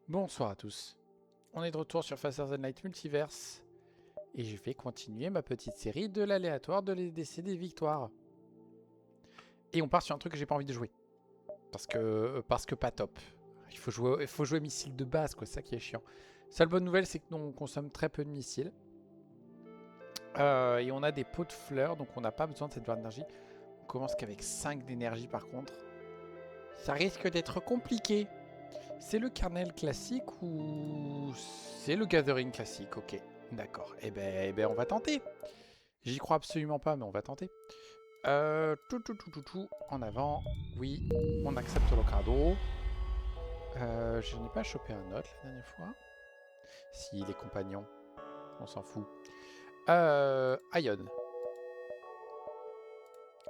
Bonsoir à tous. On est de retour sur Faster Than Light Multiverse et je vais continuer ma petite série de l'aléatoire de l'EDC des victoires. Et on part sur un truc que j'ai pas envie de jouer. Parce que pas top. Il faut jouer missile de base, quoi, c'est ça qui est chiant. Seule bonne nouvelle, c'est que nous on consomme très peu de missiles. Et on a des pots de fleurs, donc on n'a pas besoin de cette barre d'énergie. On commence qu'avec 5 d'énergie par contre. Ça risque d'être compliqué. C'est le kernel classique ou c'est le gathering classique? Ok, d'accord. Eh ben, on va tenter. J'y crois absolument pas, mais on va tenter. Tout, en avant. Oui, on accepte le cadeau. Je n'ai pas chopé un autre la dernière fois. Si, les compagnons. On s'en fout. Ion.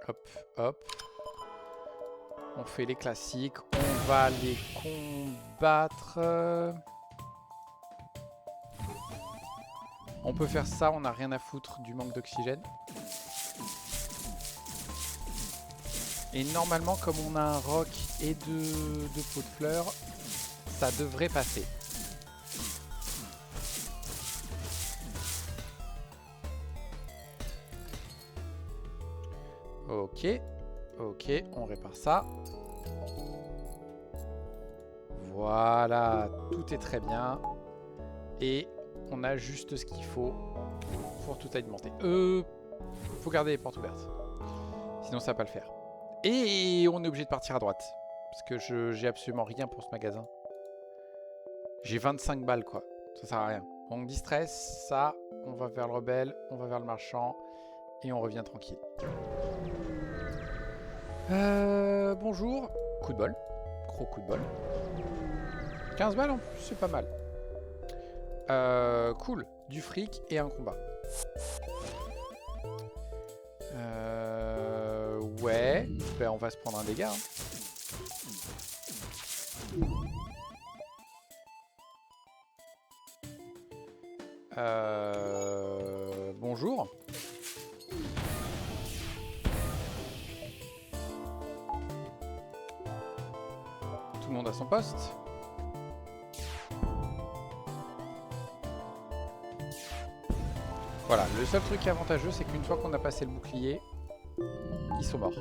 Hop, hop. On fait les classiques. On va les combattre. On peut faire ça, on n'a rien à foutre du manque d'oxygène. Et normalement, comme on a un roc et deux pots de fleurs, ça devrait passer. Ok, ok, on répare ça. Voilà, tout est très bien. Et on a juste ce qu'il faut pour tout alimenter. Faut garder les portes ouvertes. Sinon ça va pas le faire. Et on est obligé de partir à droite. Parce que j'ai absolument rien pour ce magasin. J'ai 25 balles quoi. Ça sert à rien. Donc distress, ça, on va vers le rebelle, on va vers le marchand. Et on revient tranquille. Bonjour. Coup de bol. Gros coup de bol. 15 balles en plus, c'est pas mal. Cool. Du fric et un combat. Ouais. Ben, on va se prendre un dégât. Hein. Bonjour. Tout le monde à son poste. Voilà, le seul truc avantageux, c'est qu'une fois qu'on a passé le bouclier, ils sont morts.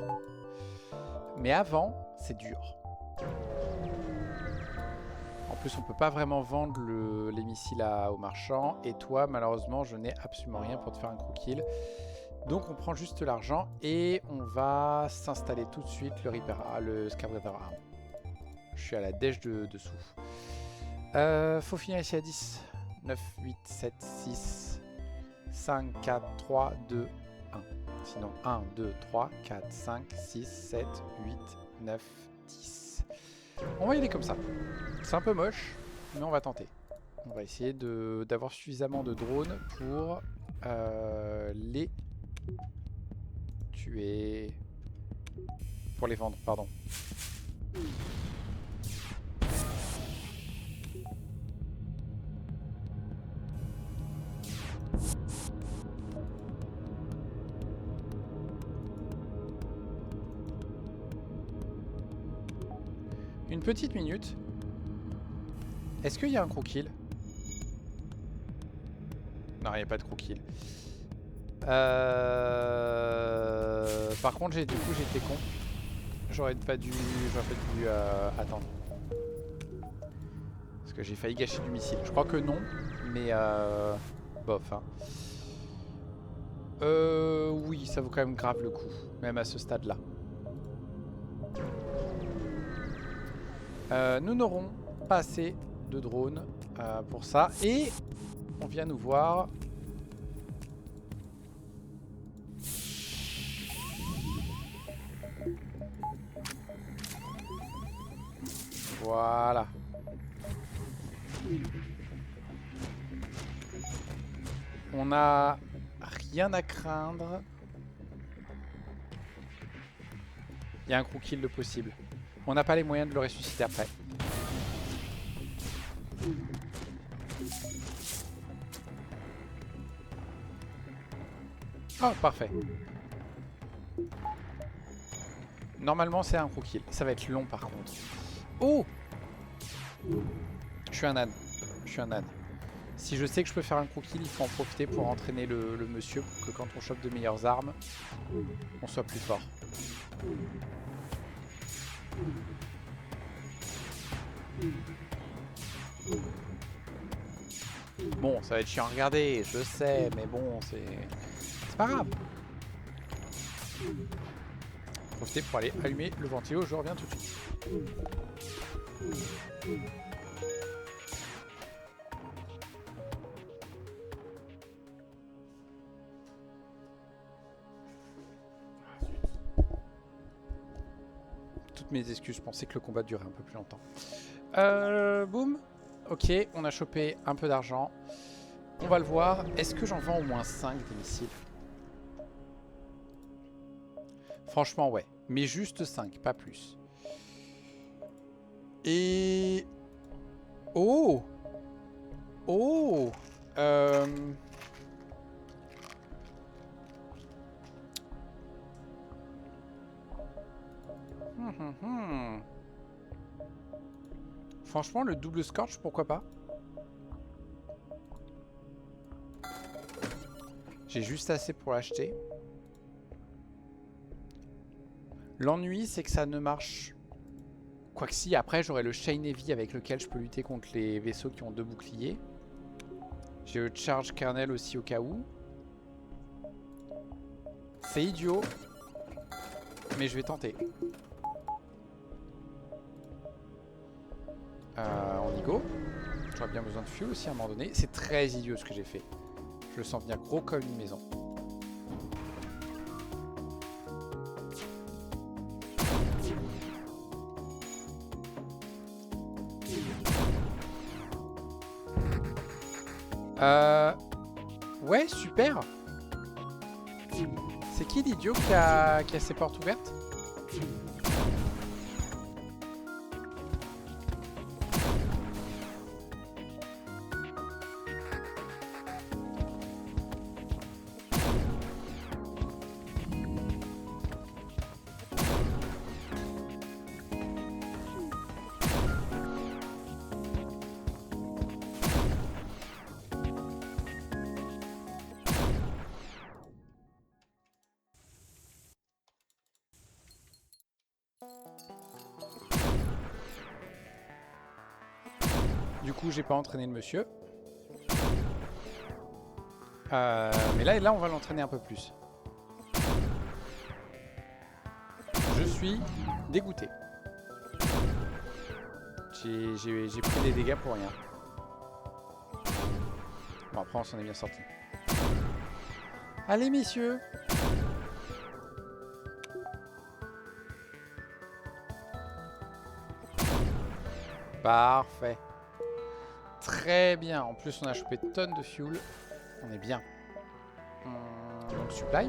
Mais avant, c'est dur. En plus, on peut pas vraiment vendre les missiles au marchand. Et toi, malheureusement, je n'ai absolument rien pour te faire un gros kill. Donc, on prend juste l'argent et on va s'installer tout de suite le Scarbreather Arm. Je suis à la dèche dessous. Faut finir ici à 10. 9, 8, 7, 6, 5, 4, 3, 2, 1. Sinon, 1, 2, 3, 4, 5, 6, 7, 8, 9, 10. On va y aller comme ça. C'est un peu moche, mais on va tenter. On va essayer d'avoir suffisamment de drones pour les tuer. Pour les vendre, pardon. Une petite minute. Est-ce qu'il y a un crow-kill? Non, il n'y a pas de crow-kill. Par contre, du coup, j'étais con. J'aurais pas dû attendre. Parce que j'ai failli gâcher du missile. Je crois que non, mais bof. Hein. Oui, ça vaut quand même grave le coup, même à ce stade-là. Nous n'aurons pas assez de drones pour ça. Et on vient nous voir. Voilà. On n'a rien à craindre. Il y a un crew kill de possible. On n'a pas les moyens de le ressusciter après. Oh, parfait. Normalement, c'est un crew kill. Ça va être long par contre. Oh! Je suis un âne. Je suis un âne. Si je sais que je peux faire un crew kill, il faut en profiter pour entraîner le monsieur pour que quand on chope de meilleures armes, on soit plus fort. Bon, ça va être chiant à regarder, je sais, mais bon, c'est pas grave. Profitez pour aller allumer le ventilo, je reviens tout de suite. Toutes mes excuses, je pensais que le combat durait un peu plus longtemps. Boum. Ok, on a chopé un peu d'argent. On va le voir. Est-ce que j'en vends au moins 5 des missiles? Franchement, ouais. Mais juste 5, pas plus. Et... Oh! Oh! Franchement, le double scorch, pourquoi pas? J'ai juste assez pour l'acheter. L'ennui, c'est que ça ne marche... Quoique si, après, j'aurai le Chain Heavy avec lequel je peux lutter contre les vaisseaux qui ont 2 boucliers. J'ai le Charge Kernel aussi au cas où. C'est idiot. Mais je vais tenter. On y go. J'aurais bien besoin de fuel aussi à un moment donné. C'est très idiot ce que j'ai fait. Je le sens venir gros comme une maison. Ouais, super. C'est qui l'idiot qui a ses portes ouvertes? Du coup, j'ai pas entraîné le monsieur. Mais là, on va l'entraîner un peu plus. Je suis dégoûté. J'ai pris des dégâts pour rien. Bon, après, on s'en est bien sorti. Allez, messieurs! Parfait. Très bien. En plus, on a chopé tonnes de fuel. On est bien. Donc, supply.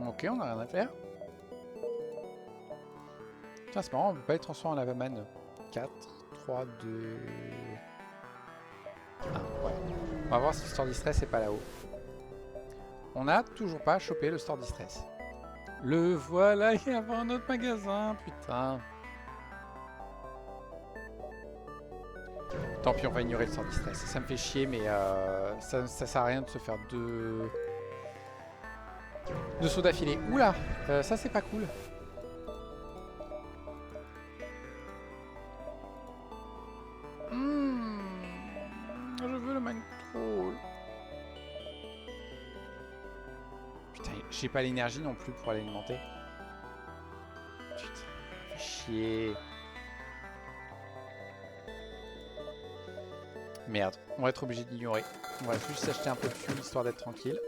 Ok, on a rien à faire. Tiens, c'est marrant, on peut pas les transformer en lavaman. 4, 3, 2... 1, ouais. On va voir si le store distress est pas là-haut. On n'a toujours pas chopé le store distress. Le voilà, il y avait un autre magasin, putain. Tant pis, on va ignorer le store distress. Ça me fait chier, mais ça sert à rien de se faire deux sauts d'affilée. Oula, ça c'est pas cool. Je veux le mind control. Putain, j'ai pas l'énergie non plus pour l'alimenter. Putain, fait chier. Merde, on va être obligé d'ignorer. On va juste s'acheter un peu de fuel histoire d'être tranquille.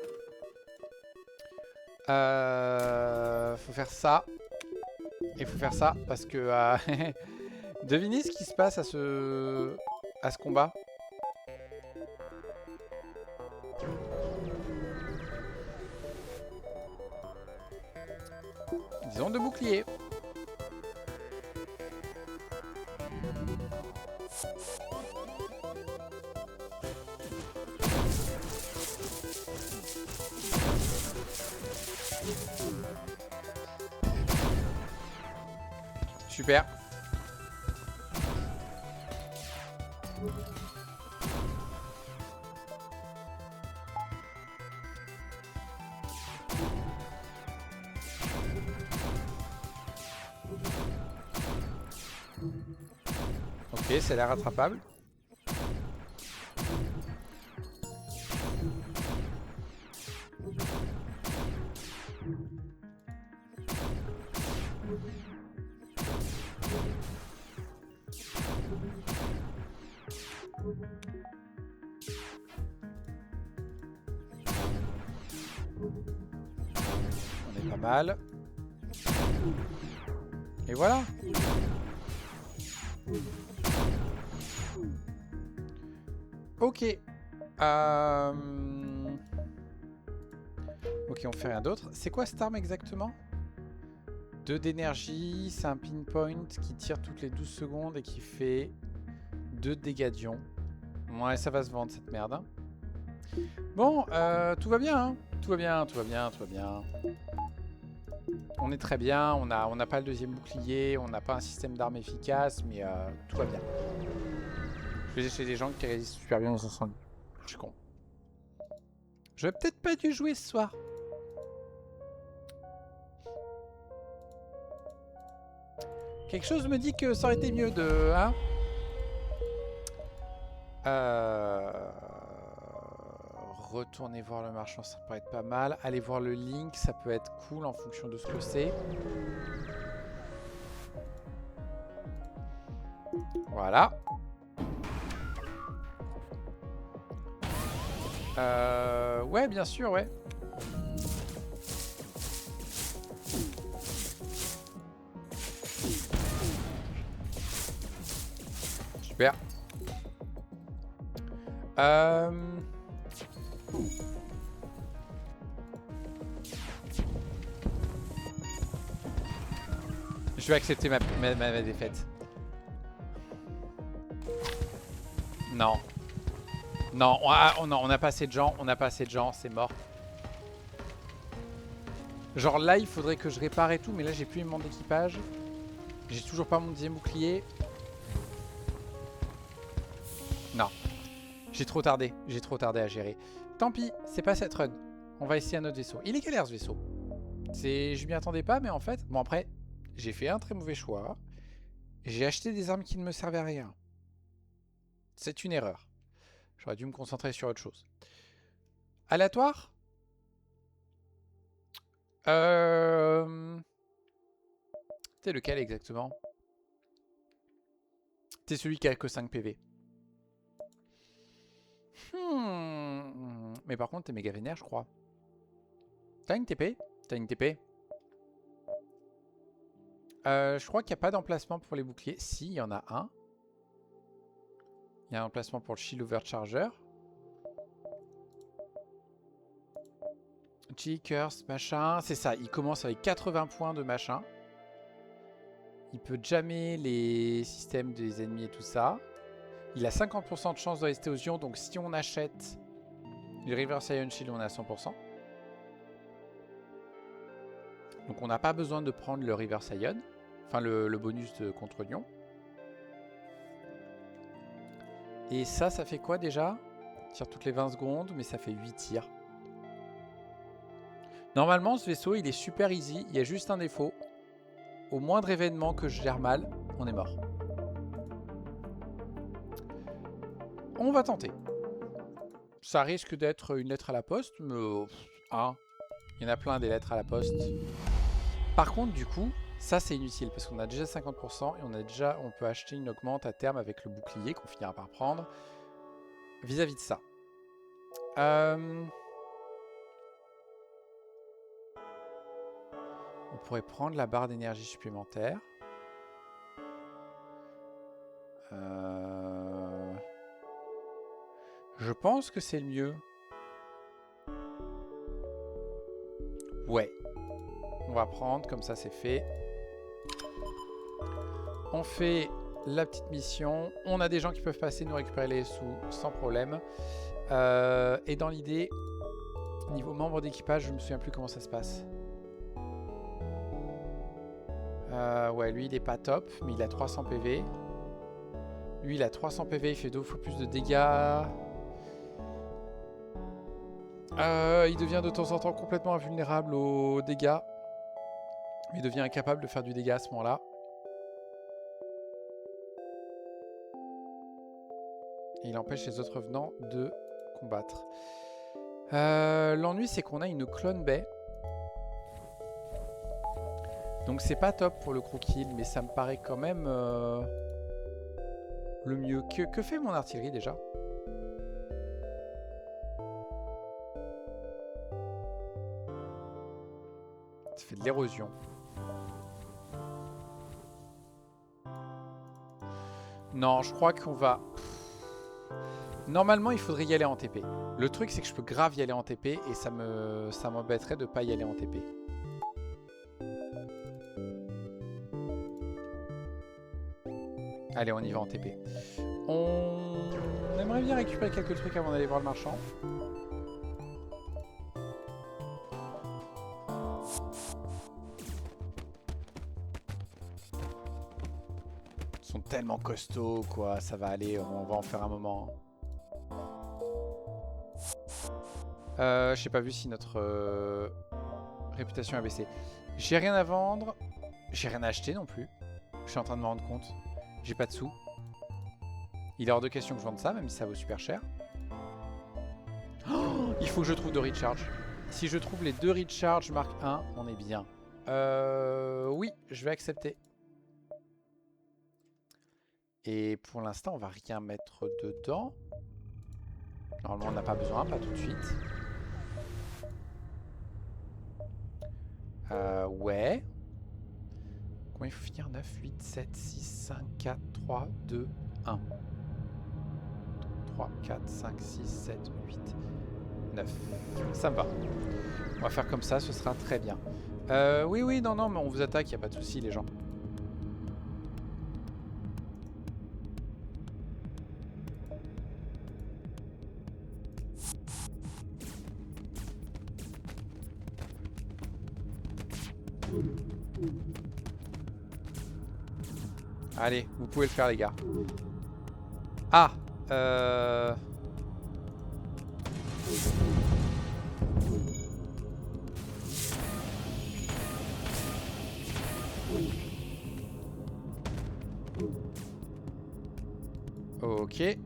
Faut faire ça. Et faut faire ça parce que... devinez ce qui se passe à ce combat. Ils ont 2 boucliers. Super. Ok, ça a l'air rattrapable. On est pas mal. Et voilà. Ok. Ok, on fait rien d'autre. C'est quoi cette arme exactement? 2 d'énergie, c'est un pinpoint qui tire toutes les 12 secondes et qui fait 2 dégâts d'ion. Ouais, ça va se vendre cette merde. Hein. Bon, tout va bien. Hein. Tout va bien, tout va bien, tout va bien. On est très bien, on n'a pas le deuxième bouclier, on n'a pas un système d'armes efficace, mais tout va bien. Je vais chez des gens qui résistent super bien aux incendies. Je suis con. J'aurais peut-être pas dû jouer ce soir. Quelque chose me dit que ça aurait été mieux de... Hein Retourner voir le marchand, ça peut être pas mal. Aller voir le link, ça peut être cool en fonction de ce que c'est. Voilà. Ouais, bien sûr, ouais. Super. Je vais accepter ma défaite. Non. Non, on a pas assez de gens, c'est mort. Genre là, il faudrait que je répare et tout, mais là, j'ai plus élément d'équipage. J'ai toujours pas mon deuxième bouclier. Non. J'ai trop tardé à gérer. Tant pis, c'est pas cette run. On va essayer un autre vaisseau. Il est galère ce vaisseau. Je m'y attendais pas, mais en fait... Bon après, j'ai fait un très mauvais choix. J'ai acheté des armes qui ne me servaient à rien. C'est une erreur. J'aurais dû me concentrer sur autre chose. Aléatoire ? T'es lequel exactement? T'es celui qui a que 5 PV. Mais par contre, t'es méga vénère, je crois. T'as une TP? T'as une TP? Je crois qu'il n'y a pas d'emplacement pour les boucliers. Si, il y en a un. Il y a un emplacement pour le shield overcharger. G-Curse, machin. C'est ça, il commence avec 80 points de machin. Il peut jammer les systèmes des ennemis et tout ça. Il a 50% de chance de rester aux ions. Donc si on achète le Reverse Ion Shield, on est à 100%. Donc on n'a pas besoin de prendre le Reverse Ion. Enfin le bonus de contre Lyon. Et ça fait quoi déjà? Tire toutes les 20 secondes, mais ça fait 8 tirs. Normalement, ce vaisseau, il est super easy. Il y a juste un défaut. Au moindre événement que je gère mal, on est mort. On va tenter. Ça risque d'être une lettre à la poste, mais... Hein, il y en a plein des lettres à la poste. Par contre, du coup, ça c'est inutile parce qu'on a déjà 50% et on peut acheter une augmente à terme avec le bouclier qu'on finira par prendre vis-à-vis de ça. On pourrait prendre la barre d'énergie supplémentaire. Je pense que c'est le mieux. Ouais. On va prendre, comme ça c'est fait. On fait la petite mission. On a des gens qui peuvent passer nous récupérer les sous sans problème. Et dans l'idée, niveau membre d'équipage, je ne me souviens plus comment ça se passe. Ouais, lui il est pas top, mais il a 300 PV. Lui il a 300 PV, il fait 2 fois plus de dégâts. Il devient de temps en temps complètement invulnérable aux dégâts. Il devient incapable de faire du dégât à ce moment-là. Et il empêche les autres revenants de combattre. L'ennui c'est qu'on a une clone baie. Donc c'est pas top pour le crew kill, mais ça me paraît quand même le mieux. Que fait mon artillerie déjà? Ça fait de l'érosion. Non, je crois qu'on va... Normalement, il faudrait y aller en TP. Le truc, c'est que je peux grave y aller en TP et ça m'embêterait de pas y aller en TP. Allez, on y va en TP. On aimerait bien récupérer quelques trucs avant d'aller voir le marchand. Ils sont tellement costauds, quoi. Ça va aller, on va en faire un moment. J'ai pas vu si notre réputation a baissé. J'ai rien à vendre. J'ai rien à acheter non plus. Je suis en train de me rendre compte. J'ai pas de sous. Il est hors de question que je vende ça, même si ça vaut super cher. Oh, il faut que je trouve 2 recharge. Si je trouve les 2 recharge marque 1, on est bien. Oui, je vais accepter. Et pour l'instant, on va rien mettre dedans. Normalement, on n'a pas besoin, pas tout de suite. Ouais. Combien il faut finir? 9, 8, 7, 6, 5, 4, 3, 2, 1. 3, 4, 5, 6, 7, 8, 9. Ça me va. On va faire comme ça, ce sera très bien. Oui, oui, non, mais on vous attaque, il n'y a pas de souci, les gens. Allez, vous pouvez le faire, les gars. Ah, ok. Et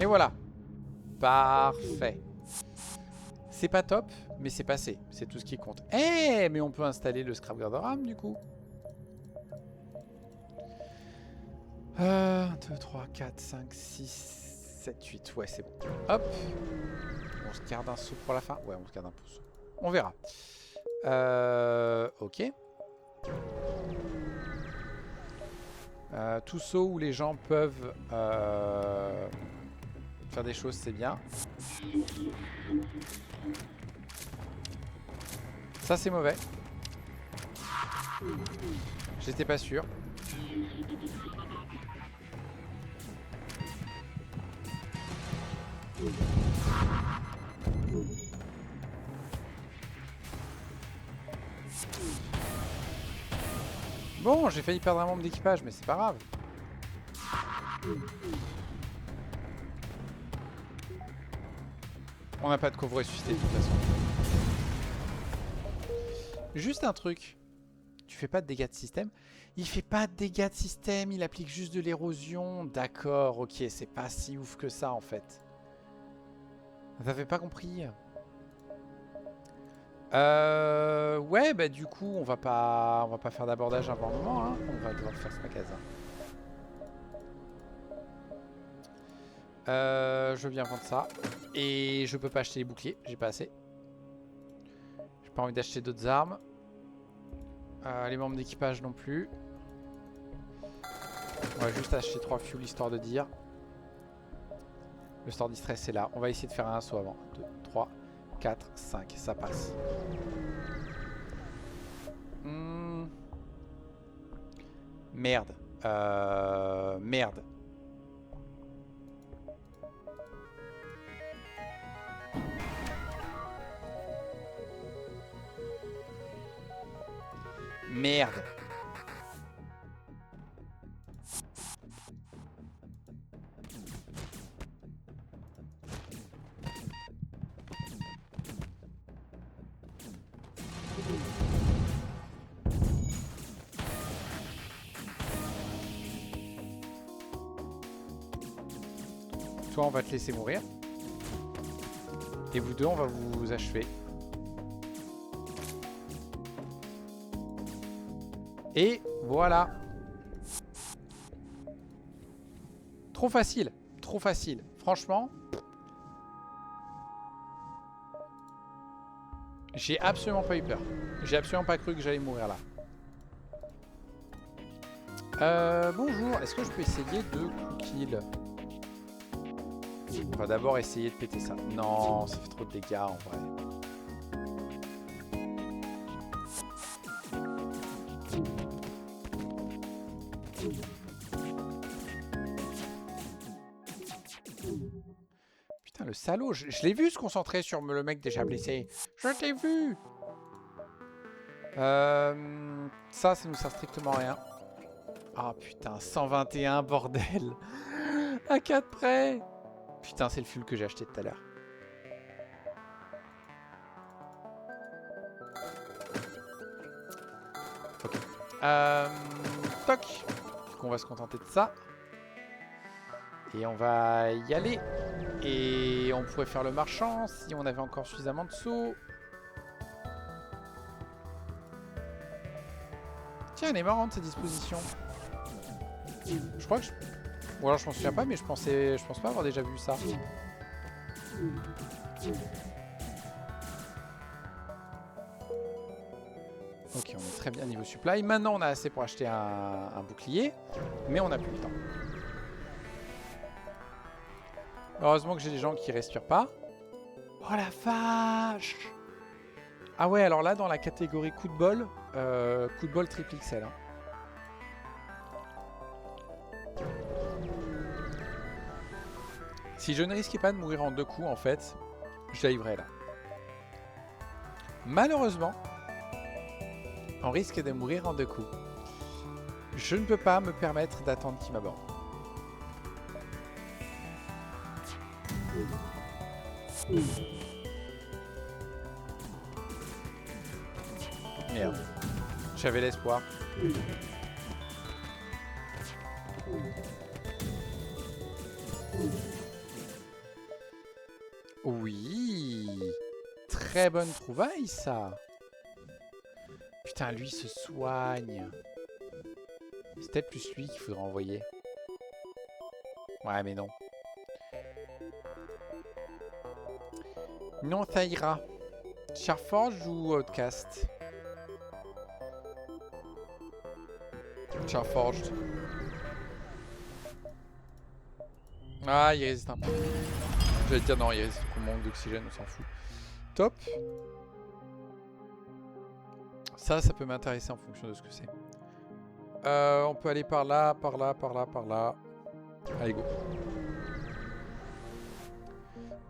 voilà. Parfait. C'est pas top, mais c'est passé. C'est tout ce qui compte. Eh, mais on peut installer le Scrapguard RAM, du coup. 1, 2, 3, 4, 5, 6, 7, 8. Ouais, c'est bon. Hop. On se garde un saut pour la fin. Ouais, on se garde un pouce. On verra. Ok. Tout saut où les gens peuvent faire des choses, c'est bien. Ça, c'est mauvais. J'étais pas sûr. Bon, j'ai failli perdre un membre d'équipage, mais c'est pas grave. On n'a pas de couvre ressuscité de toute façon. Juste un truc. Tu fais pas de dégâts de système? Il fait pas de dégâts de système, il applique juste de l'érosion. D'accord, ok, c'est pas si ouf que ça en fait. T'avais pas compris? Ouais, bah du coup, on va pas faire d'abordage avant un moment, hein. On va devoir faire ce magasin. Je viens vendre ça. Et je peux pas acheter les boucliers, j'ai pas assez. J'ai pas envie d'acheter d'autres armes. Les membres d'équipage non plus. On va juste acheter 3 fuel histoire de dire. Le store distress est là. On va essayer de faire un assaut avant. 2, 3, 4, 5. Ça passe. Merde. Merde. Merde. Toi, on va te laisser mourir. Et vous deux, on va vous achever. Et voilà. Trop facile. Trop facile. Franchement. J'ai absolument pas eu peur. J'ai absolument pas cru que j'allais mourir là. Bonjour. Est-ce que je peux essayer de kill? On va d'abord essayer de péter ça. Non, ça fait trop de dégâts en vrai. Putain, le salaud. Je l'ai vu se concentrer sur le mec déjà blessé. Je t'ai vu. Ça nous sert strictement à rien. Ah putain, 121, bordel. À 4 près. Putain, c'est le fuel que j'ai acheté tout à l'heure. Ok. Toc. Du coup, on va se contenter de ça. Et on va y aller. Et on pourrait faire le marchand si on avait encore suffisamment de sous. Tiens, elle est marrante cette disposition. Je crois que je... Ou alors je m'en souviens pas, mais je pense pas avoir déjà vu ça. Ok, on est très bien niveau supply. Maintenant, on a assez pour acheter un bouclier, mais on n'a plus le temps. Heureusement que j'ai des gens qui respirent pas. Oh la vache! Ah ouais, alors là, dans la catégorie coup de bol triple XL. Hein. Si je ne risquais pas de mourir en 2 coups, en fait, j'arriverais là. Malheureusement, on risque de mourir en 2 coups. Je ne peux pas me permettre d'attendre qu'il m'aborde. Merde. J'avais l'espoir. Oui. Très bonne trouvaille, ça. Putain, lui se soigne. C'est peut-être plus lui qu'il faudra envoyer. Ouais, mais non. Non, ça ira. Charforge ou Outcast? Charforged. Ah, il résiste un peu. J'allais dire non, il résiste au manque d'oxygène, on s'en fout. Top. Ça peut m'intéresser en fonction de ce que c'est. On peut aller par là, par là, par là, par là. Allez, go.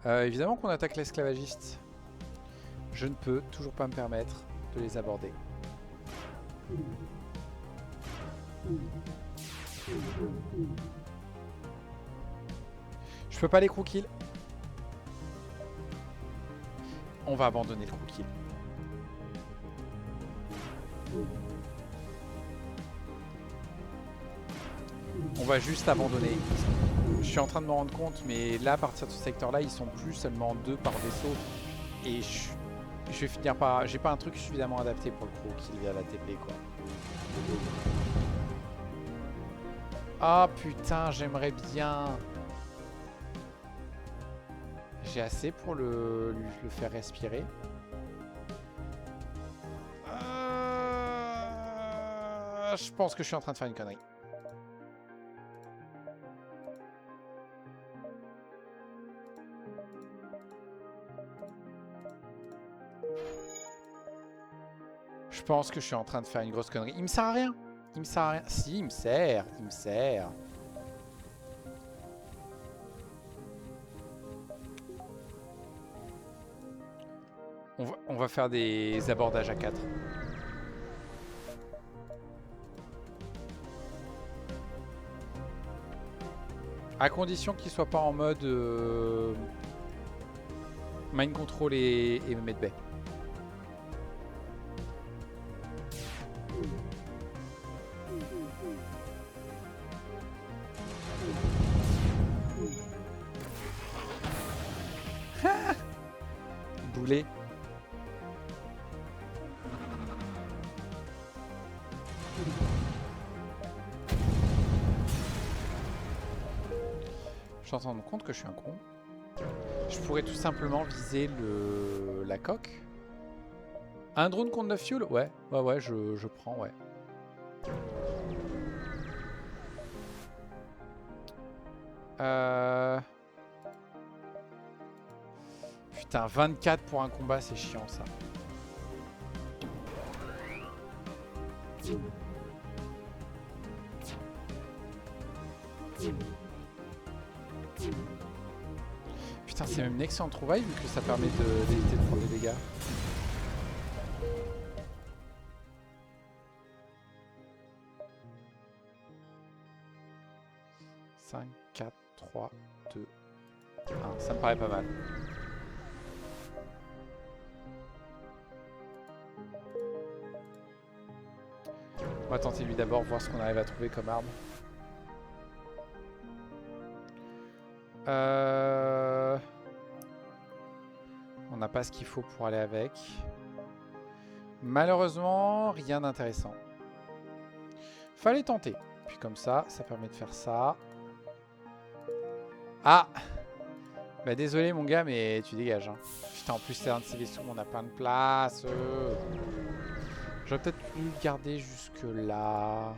Évidemment qu'on attaque l'esclavagiste. Je ne peux toujours pas me permettre de les aborder. Je peux pas les crew-kill. On va abandonner le crew-kill. On va juste abandonner. Je suis en train de me rendre compte, mais là, à partir de ce secteur-là, ils sont plus seulement 2 par vaisseau. Et je vais finir par... J'ai pas un truc suffisamment adapté pour le crew-kill via la TP, quoi. Ah putain, j'aimerais bien. J'ai assez pour le faire respirer. Je pense que je suis en train de faire une connerie. Je pense que je suis en train de faire une grosse connerie. Il me sert à rien. Il me sert à rien. Si, il me sert. Il me sert. On va faire des abordages à 4. À condition qu'il soit pas en mode mind control et medbay. Boulet. Je suis en train de me rendre compte que je suis un con. Je pourrais tout simplement viser la coque. Un drone contre 9 fuel? Ouais, ouais, je prends, ouais. Putain, 24 pour un combat, c'est chiant ça. Putain, c'est même une excellente trouvaille vu que ça permet d'éviter de prendre des dégâts. « 5, 4, 3, 2, 1. » Ça me paraît pas mal. On va tenter lui d'abord, voir ce qu'on arrive à trouver comme arme. On n'a pas ce qu'il faut pour aller avec. Malheureusement, rien d'intéressant. Fallait tenter. Puis comme ça, ça permet de faire ça. Ah! Bah désolé mon gars, mais tu dégages. Hein. Putain, en plus c'est un de ces vaisseaux, on a plein de place. J'aurais peut-être pu le garder jusque là.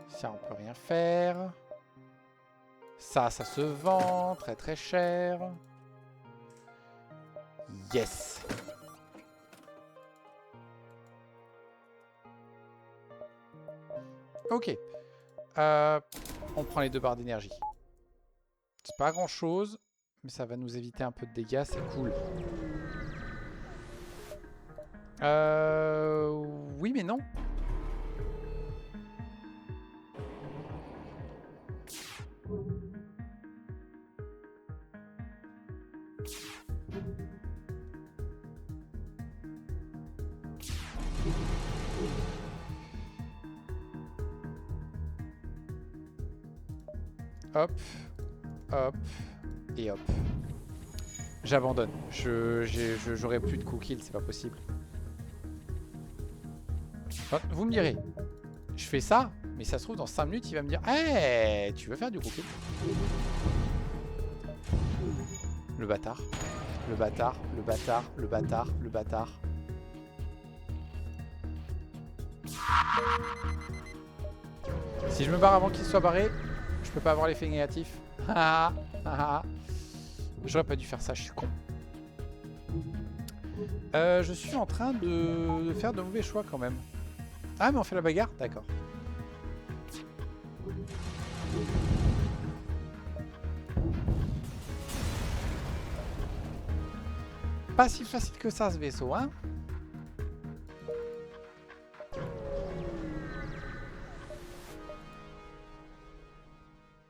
Ça, on peut rien faire. Ça se vend très très cher. Yes. Ok. On prend les 2 barres d'énergie. C'est pas grand chose, mais ça va nous éviter un peu de dégâts, c'est cool. Oui mais non. Hop, hop, et hop. J'abandonne. J'aurai plus de coup kill, c'est pas possible. Oh, vous me direz, je fais ça, mais ça se trouve dans 5 minutes, il va me dire hey, tu veux faire du coup kill? Le bâtard. Le bâtard, le bâtard, le bâtard, le bâtard. Si je me barre avant qu'il soit barré, je peux pas avoir l'effet négatif. J'aurais pas dû faire ça, je suis con. Je suis en train de faire de mauvais choix quand même. Ah mais on fait la bagarre? D'accord. Pas si facile que ça ce vaisseau, hein?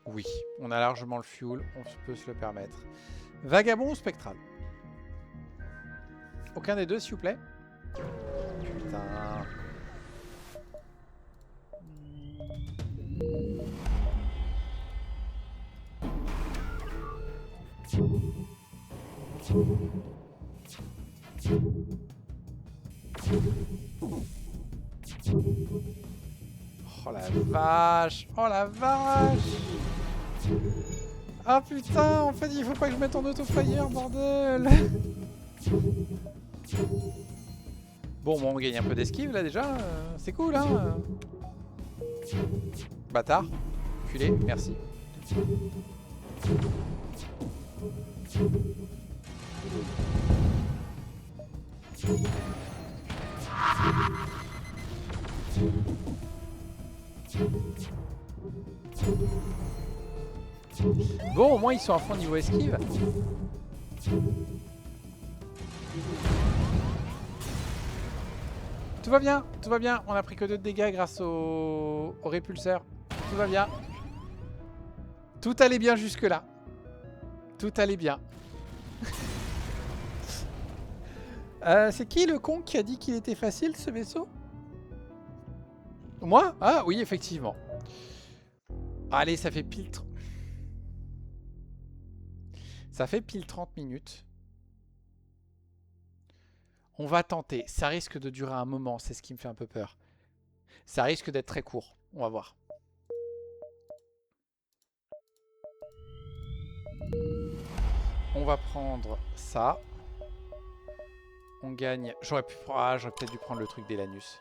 Oui, on a largement le fuel, on peut se le permettre. Vagabond ou spectral? Aucun des deux, s'il vous plaît. Putain. Oh la vache! Oh la vache! Ah putain, en fait il faut pas que je mette en auto-fire, bordel! Bon, on gagne un peu d'esquive là déjà, c'est cool hein! Bâtard, culé, merci. Bon, au moins ils sont à fond niveau esquive. Tout va bien, tout va bien. On a pris que 2 de dégâts grâce au répulseur. Tout va bien. Tout allait bien jusque là. Tout allait bien. C'est qui le con qui a dit qu'il était facile ce vaisseau? Moi? Ah oui, effectivement. Allez, ça fait pile... Ça fait pile 30 minutes. On va tenter. Ça risque de durer un moment, c'est ce qui me fait un peu peur. Ça risque d'être très court. On va voir. On va prendre ça. On gagne... J'aurais peut-être dû prendre le truc des Lanus.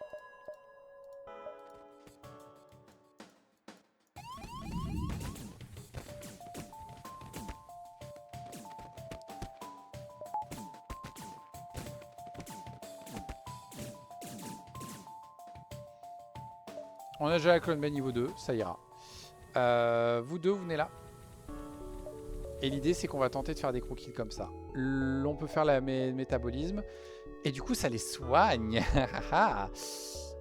On a déjà la Clone Bay niveau 2, ça ira. Vous deux, vous venez là. Et l'idée, c'est qu'on va tenter de faire des croquis comme ça. On peut faire le métabolisme. Et du coup, ça les soigne.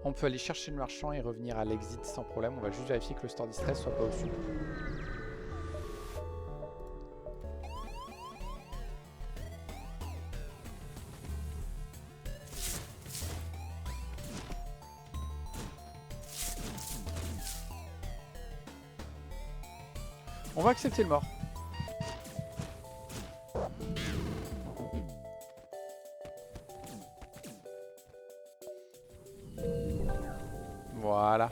On peut aller chercher le marchand et revenir à l'exit sans problème. On va juste vérifier que le store distress soit pas au-dessus. On va accepter le mort. Voilà.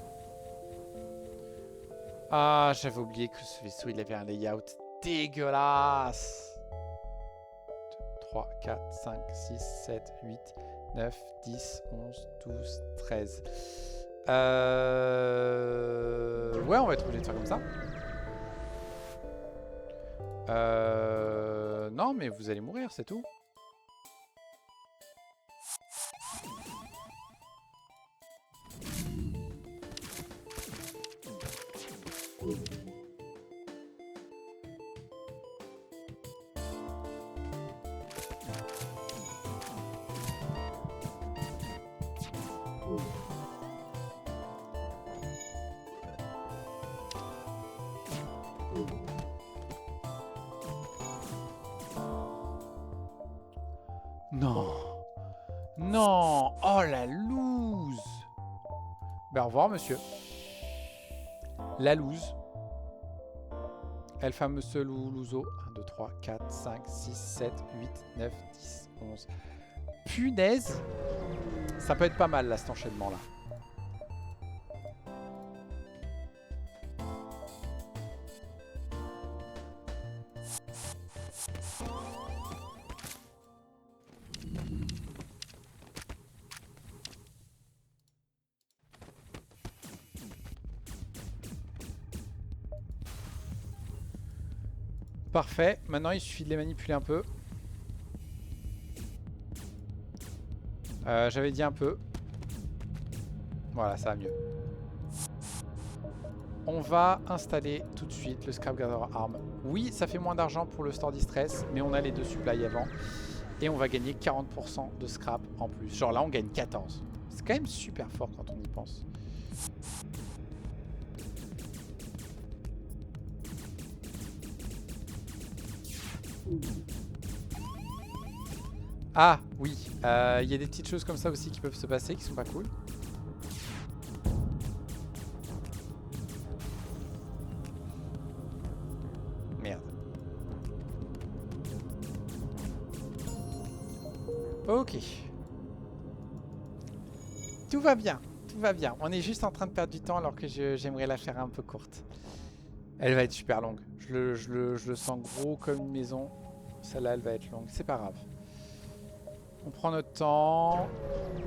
Ah, j'avais oublié que ce vaisseau, il avait un layout dégueulasse. 3, 4, 5, 6, 7, 8, 9, 10, 11, 12, 13. Ouais, on va être obligé de faire comme ça. Non, mais vous allez mourir, c'est tout. Non. Non. Oh, la loose. Ben, au revoir, monsieur. La loose. El fameux louzo. 1, 2, 3, 4, 5, 6, 7, 8, 9, 10, 11. Punaise. Ça peut être pas mal, là, cet enchaînement-là. Parfait. Maintenant, il suffit de les manipuler un peu. J'avais dit un peu. Voilà, ça va mieux. On va installer tout de suite le Scrap Gather Arm. Oui, ça fait moins d'argent pour le store distress, mais on a les deux supplies avant. Et on va gagner 40% de scrap en plus. Genre là, on gagne 14. C'est quand même super fort quand on y pense. Ah, oui. Il y a des petites choses comme ça aussi qui peuvent se passer, qui sont pas cool. Merde. Ok. Tout va bien. Tout va bien. On est juste en train de perdre du temps alors que j'aimerais la faire un peu courte. Elle va être super longue. Je le sens gros comme une maison. Celle-là, elle va être longue. C'est pas grave. On prend notre temps.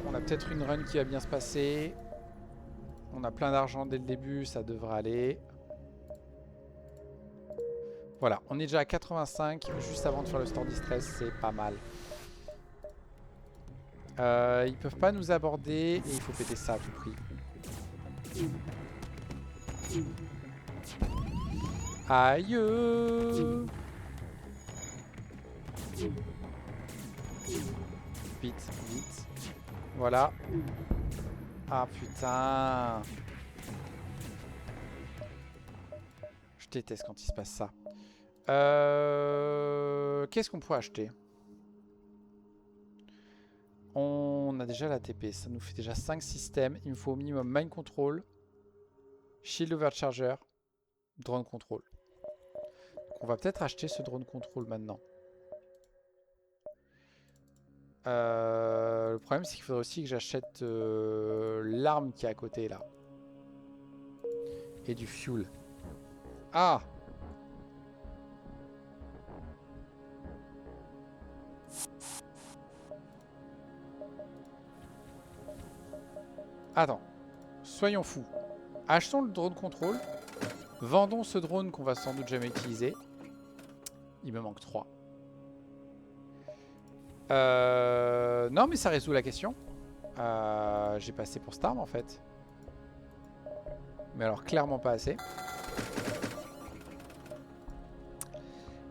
On a peut-être une run qui va bien se passer. On a plein d'argent dès le début. Ça devrait aller. Voilà. On est déjà à 85. Juste avant de faire le store distress. C'est pas mal. Ils peuvent pas nous aborder. Et il faut péter ça à tout prix. Aïe. Vite, vite. Voilà. Ah putain. Je déteste quand il se passe ça. Qu'est-ce qu'on pourrait acheter? On a déjà la TP, ça nous fait déjà 5 systèmes. Il me faut au minimum Mind Control, Shield Overcharger, Drone Control. Donc on va peut-être acheter ce Drone Control maintenant. Le problème c'est qu'il faudrait aussi que j'achète l'arme qui est à côté là. Et du fuel. Ah! Attends. Soyons fous. Achetons le drone control. Vendons ce drone qu'on va sans doute jamais utiliser. Il me manque 3. Non mais ça résout la question. J'ai passé pour cette arme en fait. Mais alors clairement pas assez.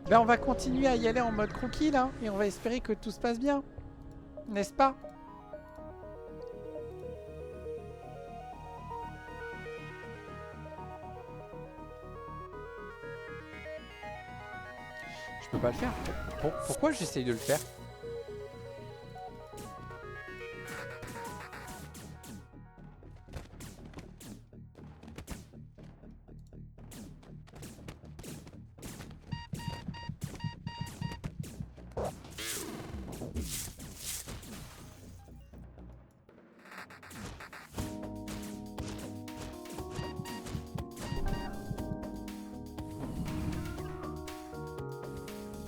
Ben on va continuer à y aller en mode croquis là. Et on va espérer que tout se passe bien. N'est-ce pas? Je peux pas le faire. Pourquoi j'essaye de le faire?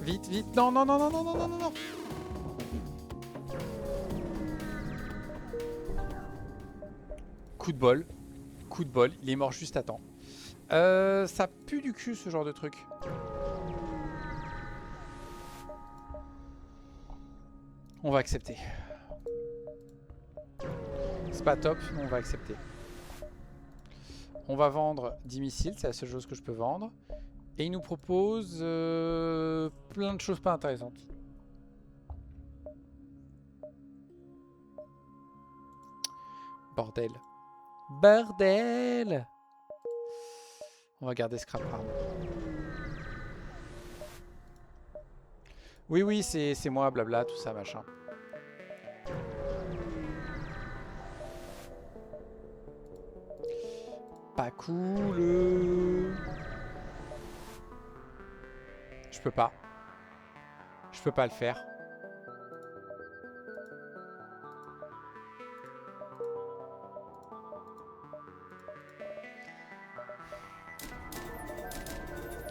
Vite, vite. Non, non, non, non, non, non, non, non. Coup de bol. Coup de bol. Il est mort juste à temps. Ça pue du cul ce genre de truc. On va accepter. C'est pas top, mais on va accepter. On va vendre 10 missiles, c'est la seule chose que je peux vendre. Et il nous propose plein de choses pas intéressantes. Bordel. Bordel! On va garder Scrap Arm. Oui, oui, c'est moi, blabla, tout ça, machin. Pas cool. Je peux pas. Je peux pas le faire.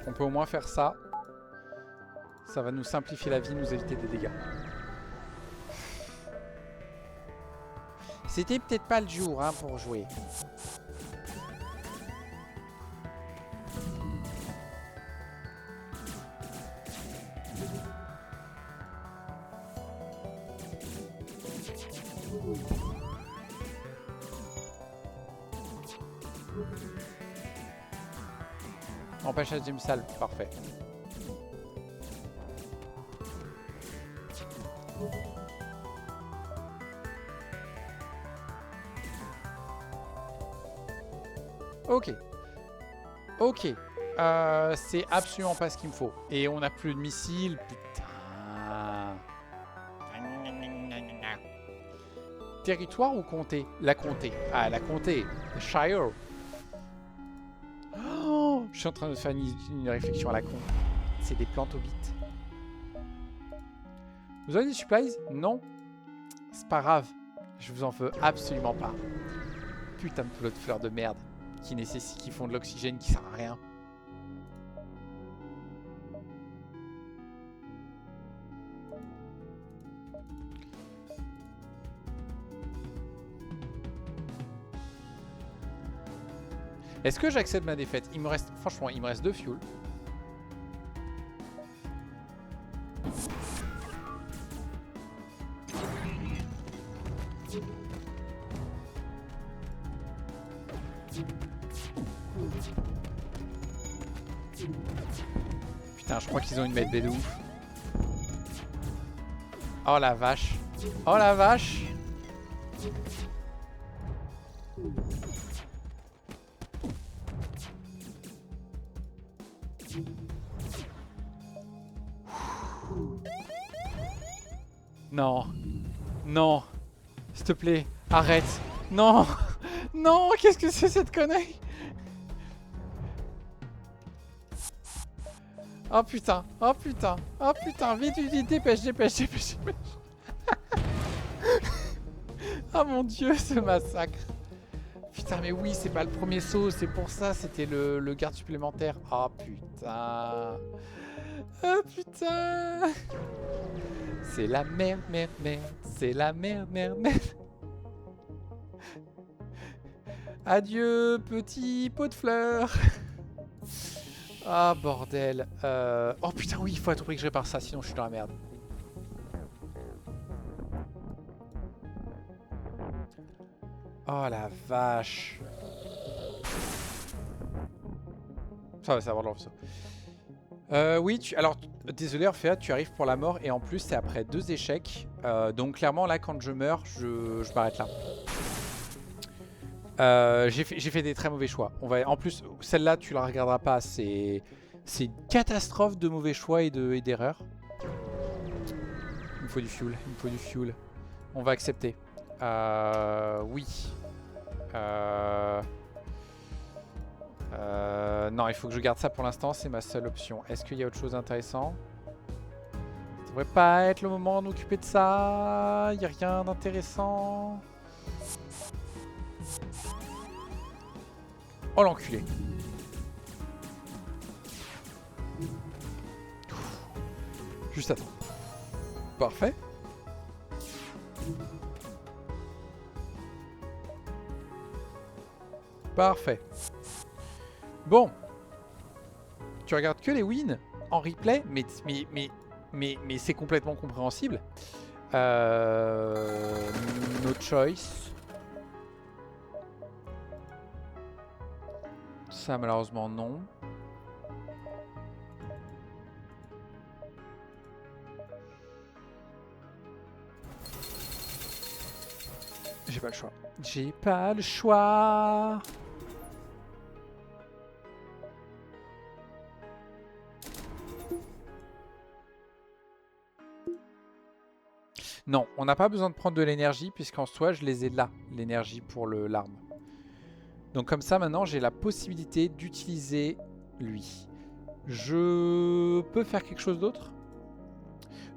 On peut au moins faire ça. Ça va nous simplifier la vie, nous éviter des dégâts. C'était peut-être pas le jour hein, pour jouer. Empêchage d'une salle, parfait. Ok. Ok. C'est absolument pas ce qu'il me faut. Et on n'a plus de missiles. Putain. Territoire ou comté? La comté. Ah, la comté. Shire. Oh, je suis en train de faire une réflexion à la con. C'est des plantes hobbits. Vous avez des supplies? Non. C'est pas grave. Je vous en veux absolument pas. Putain de plot de fleurs de merde. Qui font de l'oxygène qui sert à rien. Est-ce que j'accepte ma défaite? Il me reste, franchement, il me reste 2 fuel. Putain, je crois qu'ils ont une medbay de ouf. Oh la vache. Oh la vache. Non. Non. S'il te plaît, arrête. Non. Non, qu'est-ce que c'est cette connerie? Oh putain, oh putain, oh putain, vite, vite, vite, dépêche, dépêche, dépêche, dépêche. Oh mon dieu, ce massacre. Putain, mais oui, c'est pas le premier saut, c'est pour ça, c'était le garde supplémentaire. Oh putain. Oh putain. C'est la merde, merde, merde. C'est la merde, merde, merde. Adieu, petit pot de fleurs. Ah, bordel. Oh putain, oui, il faut à tout prix que je répare ça, sinon je suis dans la merde. Oh la vache. Ça va avoir l'enfant. Oui, alors, désolé Orphéa, tu arrives pour la mort et en plus c'est après 2 échecs. Donc clairement là quand je meurs, je m'arrête là. J'ai fait des très mauvais choix. En plus, celle-là tu la regarderas pas, c'est une catastrophe de mauvais choix et d'erreurs. Il me faut du fuel, il me faut du fuel. On va accepter. Oui. Non, il faut que je garde ça pour l'instant, c'est ma seule option. Est-ce qu'il y a autre chose d'intéressant? Ça devrait pas être le moment d'occuper de ça. Il n'y a rien d'intéressant. Oh l'enculé. Juste attends. Parfait. Parfait. Bon. Tu regardes que les wins en replay, mais c'est complètement compréhensible. No choice. Ça malheureusement non. J'ai pas le choix. J'ai pas le choix. Non, on n'a pas besoin de prendre de l'énergie puisqu'en soi je les ai là, l'énergie pour l'arme. Donc comme ça maintenant j'ai la possibilité d'utiliser lui. Je peux faire quelque chose d'autre?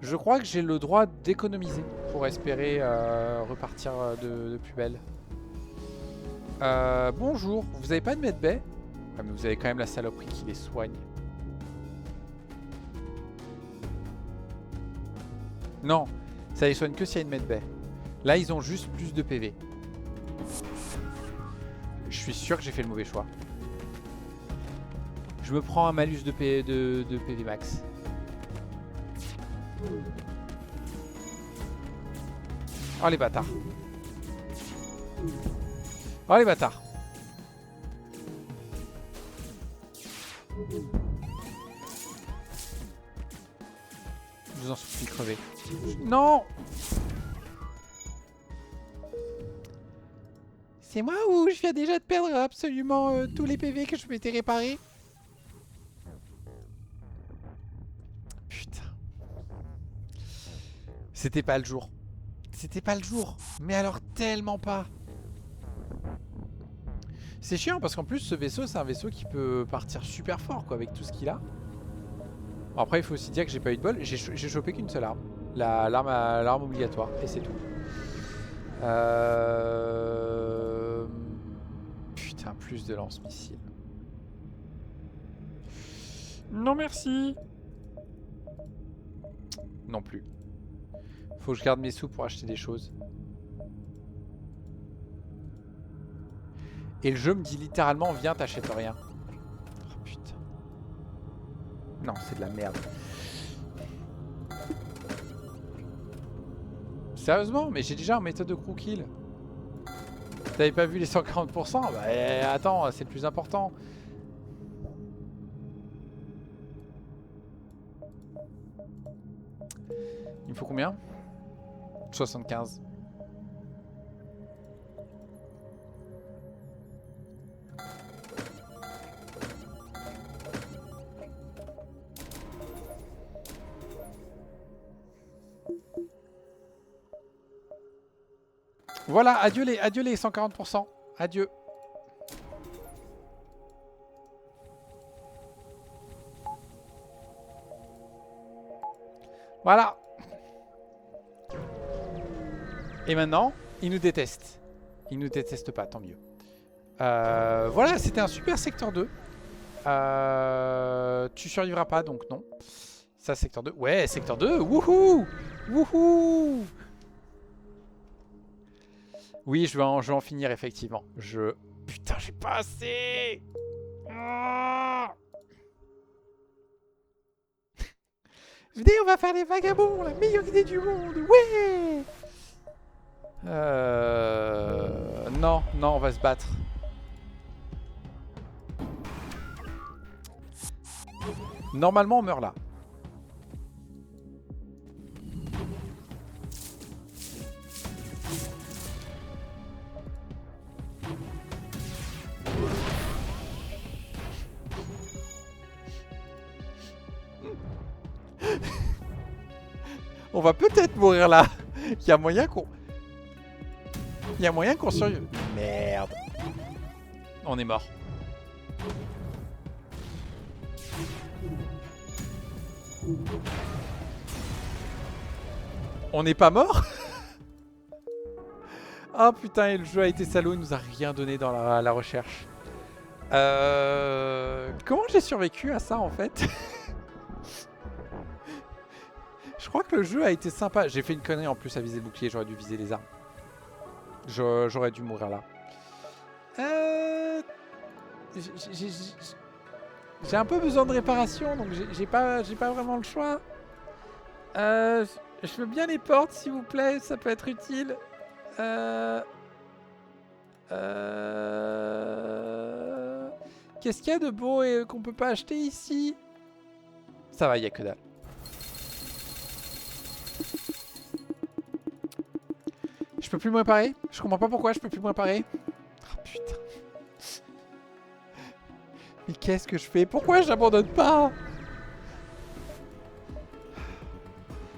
Je crois que j'ai le droit d'économiser pour espérer repartir de plus belle. Bonjour, vous avez pas de medbay? Ah, mais vous avez quand même la saloperie qui les soigne. Non, ça les soigne que s'il y a une medbay. Là ils ont juste plus de PV. Je suis sûr que j'ai fait le mauvais choix. Je me prends un malus de PV max. Oh les bâtards. Oh les bâtards. Je vous en supplie, crever. Non! C'est moi ou je viens déjà de perdre absolument tous les PV que je m'étais réparés? Putain. C'était pas le jour. C'était pas le jour. Mais alors tellement pas. C'est chiant parce qu'en plus ce vaisseau c'est un vaisseau qui peut partir super fort quoi avec tout ce qu'il a. Bon, après il faut aussi dire que j'ai pas eu de bol. J'ai chopé qu'une seule arme. L'arme obligatoire et c'est tout. Putain, plus de lance-missiles. Non merci. Non plus. Faut que je garde mes sous pour acheter des choses. Et le jeu me dit littéralement viens t'achètes rien. Oh putain. Non c'est de la merde. Sérieusement, mais j'ai déjà en méthode de crew kill. T'avais pas vu les 140%? Bah attends, c'est le plus important. Il me faut combien? 75. Voilà, adieu les 140%. Adieu. Voilà. Et maintenant, il nous déteste. Il nous déteste pas, tant mieux. Voilà, c'était un super secteur 2. Tu survivras pas, donc non. Ça, secteur 2. Ouais, secteur 2. Wouhou! Wouhou! Oui, je vais en finir, effectivement. Putain, j'ai pas assez! Ah. Venez, on va faire les vagabonds, la meilleure idée du monde. Ouais! Non, non, on va se battre. Normalement, on meurt là. On va peut-être mourir là. Il y a moyen qu'on... Il y a moyen qu'on survive. Merde. On est mort. On n'est pas mort? Oh putain, et le jeu a été salaud, il nous a rien donné dans la recherche. Comment j'ai survécu à ça en fait? Je crois que le jeu a été sympa. J'ai fait une connerie en plus à viser le bouclier, j'aurais dû viser les armes. J'aurais dû mourir là. J'ai un peu besoin de réparation, donc j'ai pas vraiment le choix. Je veux bien les portes, s'il vous plaît, ça peut être utile. Qu'est-ce qu'il y a de beau et qu'on peut pas acheter ici? Ça va, il y a que dalle. Je peux plus me réparer? Je comprends pas pourquoi je peux plus me réparer. Oh putain. Mais qu'est-ce que je fais? Pourquoi j'abandonne pas?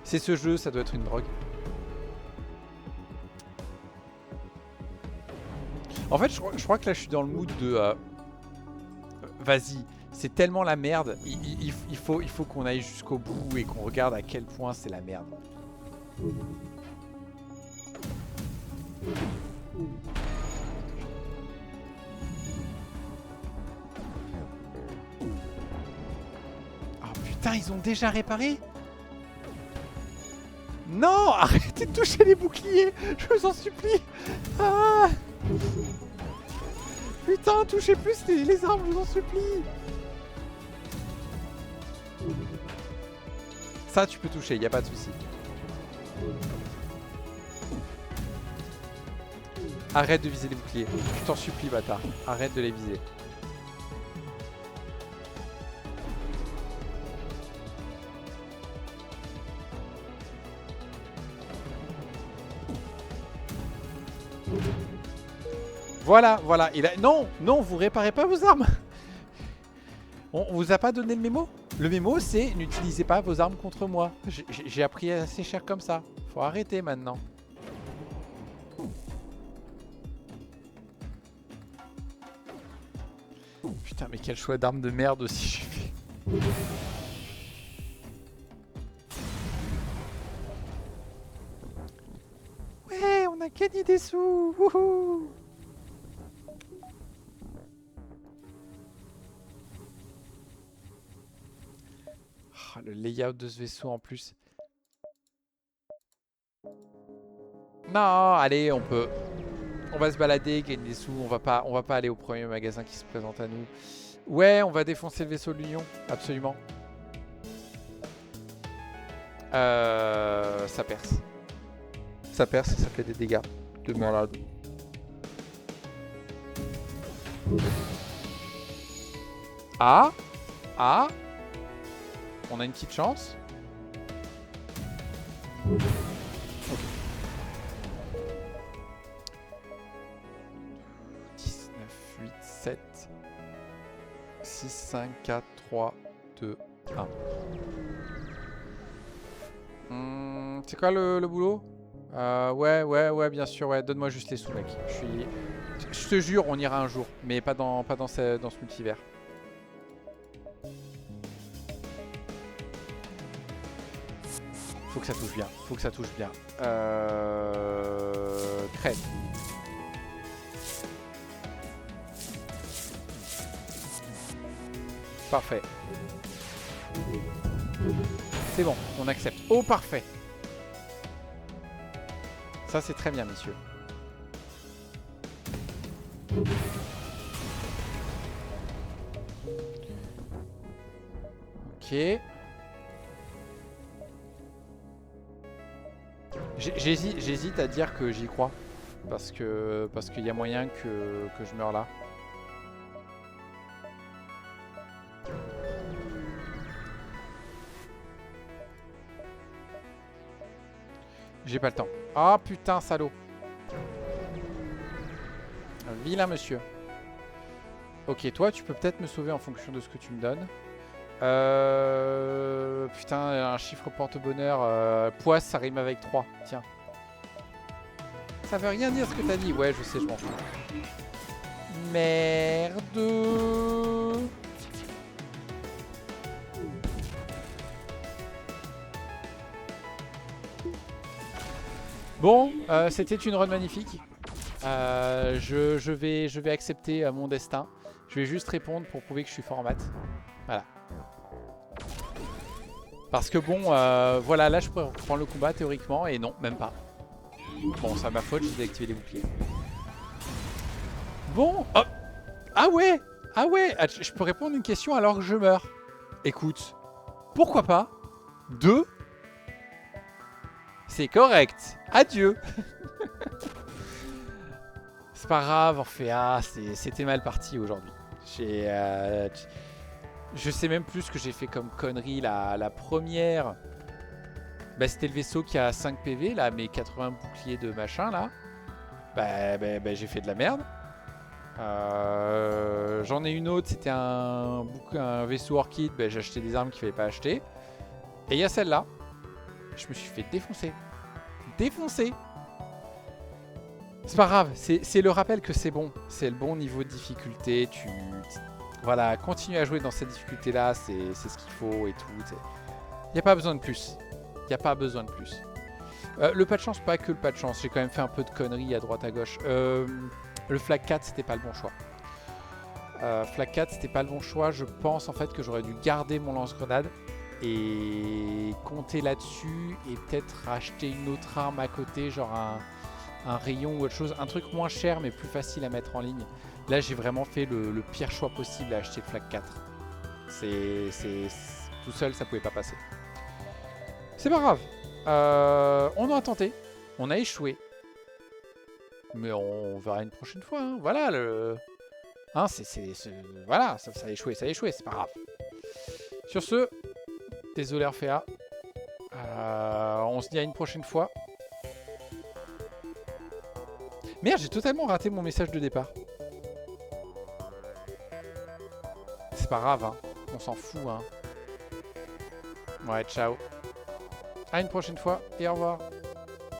C'est ce jeu, ça doit être une drogue. En fait, je crois que là, je suis dans le mood de... vas-y, c'est tellement la merde. Il faut qu'on aille jusqu'au bout et qu'on regarde à quel point c'est la merde. Oh putain, ils ont déjà réparé? Non, arrêtez de toucher les boucliers, je vous en supplie. Ah putain, touchez plus les armes, je vous en supplie. Ça, tu peux toucher, y a pas de souci. Arrête de viser les boucliers, je t'en supplie, bâtard. Arrête de les viser. Voilà, voilà. Non, non, vous réparez pas vos armes. On vous a pas donné le mémo? Le mémo, c'est n'utilisez pas vos armes contre moi. J'ai appris assez cher comme ça. Faut arrêter maintenant. Putain, mais quel choix d'armes de merde aussi j'ai fait. Ouais, on a gagné des sous. Wouhou. Oh, le layout de ce vaisseau en plus. Non, allez, on va se balader, gagner des sous. On va pas aller au premier magasin qui se présente à nous. Ouais, on va défoncer le vaisseau de l'Union, absolument. Ça perce. Ça perce et ça fait des dégâts de malade. Ah, ah, on a une petite chance. Okay. 19, 8, 7, 6, 5, 4, 3, 2, 1. C'est quoi le boulot? Ouais, bien sûr, ouais. Donne-moi juste les sous, mec. Je te jure, on ira un jour. Mais pas dans ce multivers. Faut que ça touche bien. Faut que ça touche bien. Crête. Parfait. C'est bon, on accepte. Oh, parfait. Ça, c'est très bien, messieurs. Ok. J'hésite à dire que j'y crois. Parce qu'il y a moyen que je meure là. J'ai pas le temps. Ah putain, salaud. Vilain monsieur. Ok, toi, tu peux peut-être me sauver en fonction de ce que tu me donnes. Putain, un chiffre porte-bonheur. Poisse, ça rime avec 3. Tiens. Ça veut rien dire ce que t'as dit. Ouais, je sais, je m'en fous. Merde. Bon, c'était une run magnifique. Je vais accepter mon destin. Je vais juste répondre pour prouver que je suis fort en maths. Voilà. Parce que bon, voilà, là je pourrais reprendre le combat théoriquement et non, même pas. Bon, c'est ma faute, j'ai désactivé les boucliers. Bon, hop. Ah ouais, je peux répondre une question alors que je meurs. Écoute, pourquoi pas 2. C'est correct. Adieu. C'est pas grave, on fait c'était mal parti aujourd'hui. Je sais même plus ce que j'ai fait comme connerie. La première, bah, c'était le vaisseau qui a 5 PV, là, mes 80 boucliers de machin, là. Bah, j'ai fait de la merde. J'en ai une autre, c'était un vaisseau Orchid, bah, j'ai acheté des armes qu'il fallait pas acheter. Et il y a celle-là, je me suis fait défoncer. C'est pas grave, c'est le rappel que c'est bon. C'est le bon niveau de difficulté. Voilà, continue à jouer dans cette difficulté-là, c'est ce qu'il faut et tout. Il n'y a pas besoin de plus. Le pas de chance, pas que le pas de chance. J'ai quand même fait un peu de conneries à droite à gauche. Le flag 4, c'était pas le bon choix. Flag 4, c'était pas le bon choix. Je pense en fait que j'aurais dû garder mon lance-grenade et compter là-dessus et peut-être acheter une autre arme à côté, genre un rayon ou autre chose, un truc moins cher mais plus facile à mettre en ligne. Là j'ai vraiment fait le pire choix possible à acheter le flag 4. Tout seul ça pouvait pas passer. C'est pas grave. On a tenté, on a échoué. Mais on verra une prochaine fois. Hein. Voilà Hein, voilà, ça a échoué, c'est pas grave. Sur ce, désolé Orphea. On se dit à une prochaine fois. Merde, j'ai totalement raté mon message de départ. C'est pas grave, hein. On s'en fout, hein. Ouais, ciao. À une prochaine fois et au revoir.